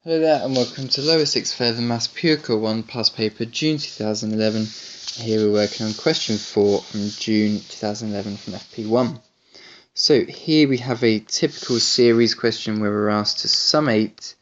Hello there and welcome to Lower 6th Further Maths Pure Core 1 past paper June 2011. Here we're working on question 4 from June 2011 from FP1. So here we have a typical series question where we're asked to summate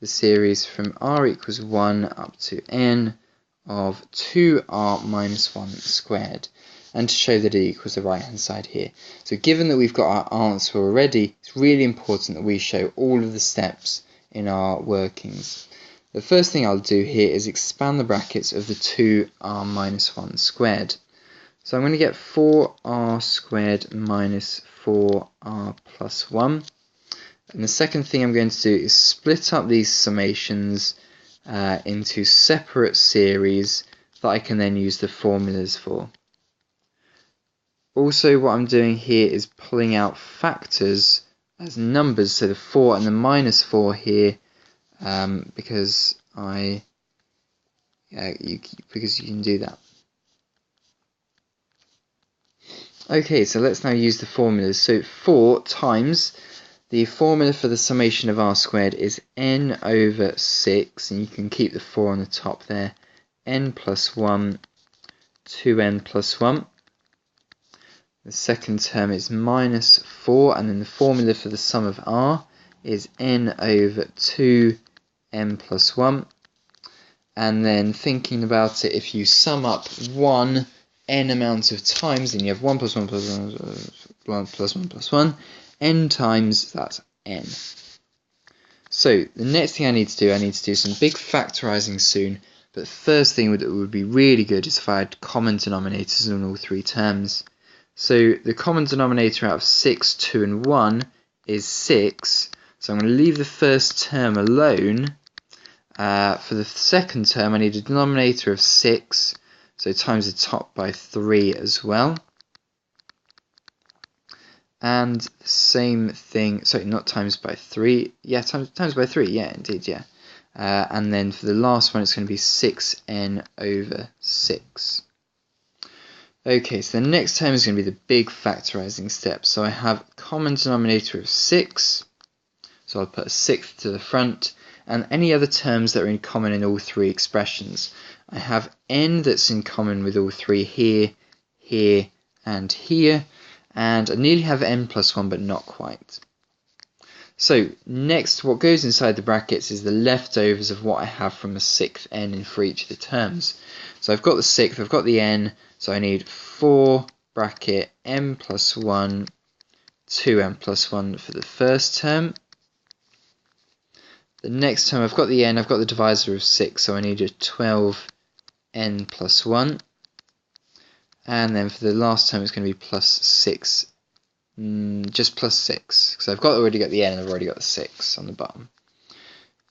the series from r equals 1 up to n of 2r minus 1 squared, and to show that it equals the right hand side here. So given that we've got our answer already, it's really important that we show all of the steps in our workings. The first thing I'll do here is expand the brackets of the 2r minus 1 squared. So I'm going to get 4r squared minus 4r plus 1. And the second thing I'm going to do is split up these summations into separate series that I can then use the formulas for. Also, what I'm doing here is pulling out factors as numbers, so the 4 and the minus 4 here, because you can do that. Okay, so let's now use the formulas. So 4 times the formula for the summation of r squared is n over 6, and you can keep the 4 on the top there. N plus 1, 2n plus 1. The second term is minus 4, and then the formula for the sum of r is n over 2n plus 1. And then thinking about it, if you sum up 1 n amount of times, then you have 1 plus 1 plus 1 plus 1 plus 1, n times that n. So the next thing I need to do some big factorising soon, but the first thing that would be really good is if I had common denominators in all three terms. So the common denominator out of 6, 2 and 1 is 6, so I'm going to leave the first term alone. For the second term I need a denominator of 6, so times the top by 3 as well. And the same thing, sorry, not times by 3, yeah, times by 3, yeah, indeed, yeah. And then for the last one it's going to be 6n over 6. Okay, so the next term is going to be the big factorising step. So I have common denominator of 6, so I'll put a 6th to the front, and any other terms that are in common in all three expressions. I have n that's in common with all three here, here, and here, and I nearly have n plus 1, but not quite. So next, what goes inside the brackets is the leftovers of what I have from a 6th n in for each of the terms. So I've got the 6th, I've got the n, so I need 4 bracket n plus 1, 2n plus 1 for the first term. The next term I've got the n, I've got the divisor of 6, so I need a 12n plus 1. And then for the last term it's going to be plus 6, just plus 6, because I've already got the n and I've already got the 6 on the bottom.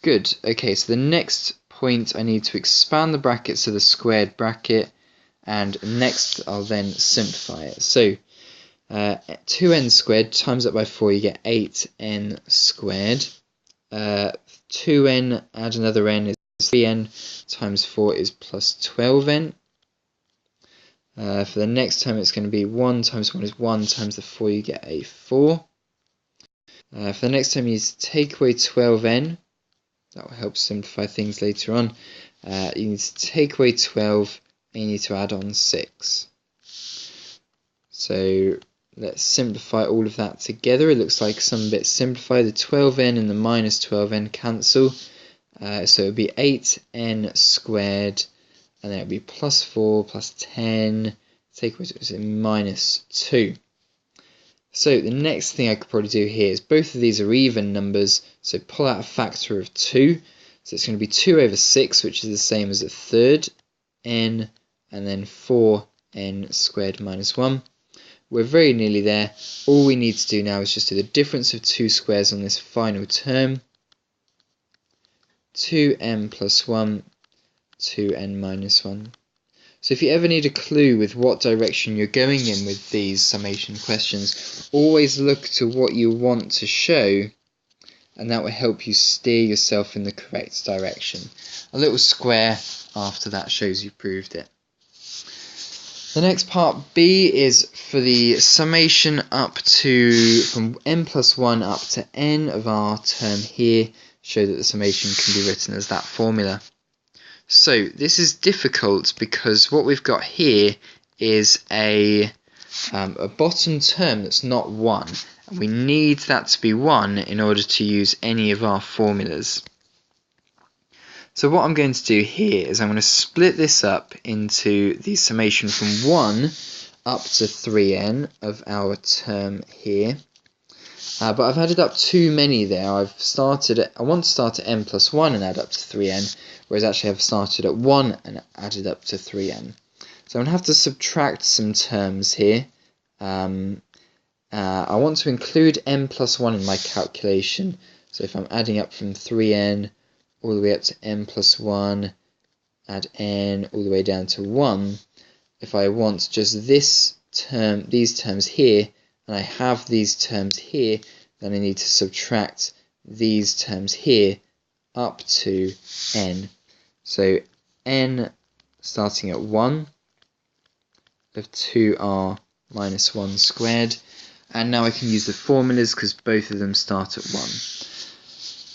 Good, okay, so the next point I need to expand the brackets to the squared bracket, and next I'll then simplify it. So 2n squared times up by 4, you get 8n squared. 2n, add another n, is 3n, times 4 is plus 12n. For the next term it's going to be 1 times 1 is 1, times the 4 you get a 4. For the next term you need to take away 12n, that will help simplify things later on. You need to take away 12 and you need to add on 6. So let's simplify all of that together. It looks like some bits simplify. The 12n and the minus 12n cancel. So it would be 8n squared, and then it would be plus 4 plus 10, take away minus 2. So the next thing I could probably do here is both of these are even numbers, so pull out a factor of 2. So it's going to be 2 over 6, which is the same as a third, n, and then 4n squared minus 1. We're very nearly there. All we need to do now is just do the difference of two squares on this final term. 2n plus 1, 2n minus 1. So if you ever need a clue with what direction you're going in with these summation questions, always look to what you want to show, and that will help you steer yourself in the correct direction. A little square after that shows you proved it. The next part B is for the summation up to from n plus 1 up to n of our term here. show that the summation can be written as that formula. So this is difficult because what we've got here is a bottom term that's not 1, and we need that to be 1 in order to use any of our formulas. So what I'm going to do here is I'm going to split this up into the summation from 1 up to 3n of our term here. But I've added up too many there. I want to start at n plus 1 and add up to 3n, whereas actually I've started at 1 and added up to 3n. So I'm going to have to subtract some terms here. I want to include n plus 1 in my calculation. So if I'm adding up from 3n all the way up to n plus 1, add n all the way down to 1, if I want just this term, these terms here, and I have these terms here, then I need to subtract these terms here up to n. So n starting at 1 of 2r minus 1 squared, and now I can use the formulas because both of them start at 1.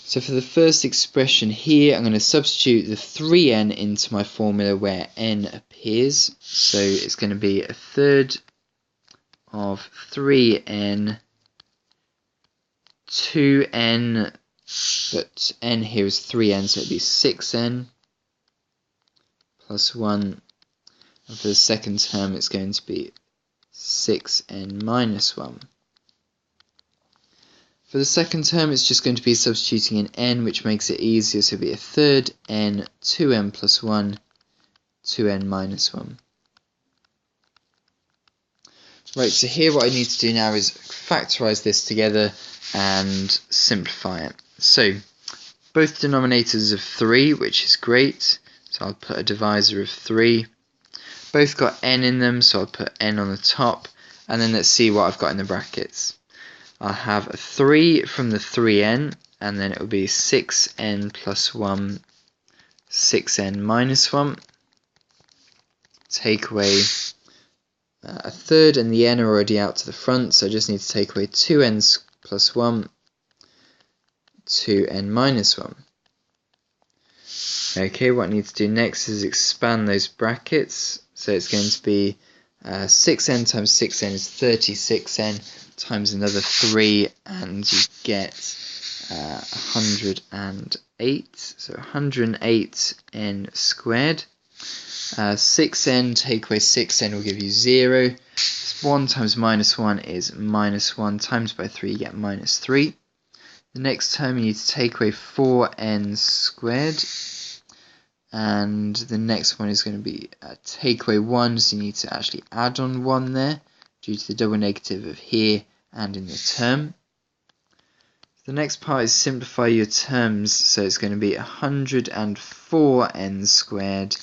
So for the first expression here, I'm going to substitute the 3n into my formula where n appears. So it's going to be a third of 3n, 2n, but n here is 3n, so it'd be 6n plus 1. And for the second term, it's going to be 6n minus 1. For the second term, it's just going to be substituting in n, which makes it easier, so it'll be a third n, 2n plus 1, 2n minus 1. Right, so here what I need to do now is factorise this together and simplify it. So, both denominators of 3, which is great, so I'll put a divisor of 3. Both got n in them, so I'll put n on the top, and then let's see what I've got in the brackets. I'll have a 3 from the 3n, and then it will be 6n plus 1, 6n minus 1. Take away a third, and the n are already out to the front, so I just need to take away 2n plus 1, 2n minus 1. Okay, what I need to do next is expand those brackets. So it's going to be 6n times 6n is 36n times another 3, and you get 108. So 108n squared. 6n, take away 6n will give you 0. 1 times minus 1 is minus 1, times by 3 you get minus 3. The next term you need to take away 4n squared, and the next one is going to be take away 1, so you need to actually add on 1 there due to the double negative of here and in the term. The next part is simplify your terms, so it's going to be 104n squared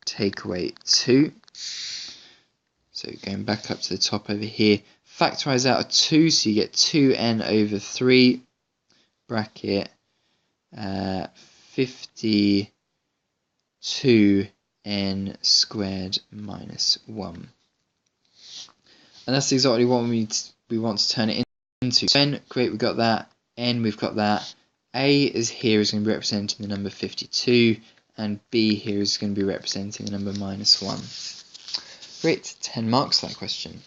take away 2. So going back up to the top over here, factorise out a 2, so you get 2n over 3 bracket 52n squared minus 1. And that's exactly what we want to turn it into. So n, great, we've got that. N, we've got that. A is here is going to be representing the number 52, and B here is going to be representing the number minus 1. Great, 10 marks for that question.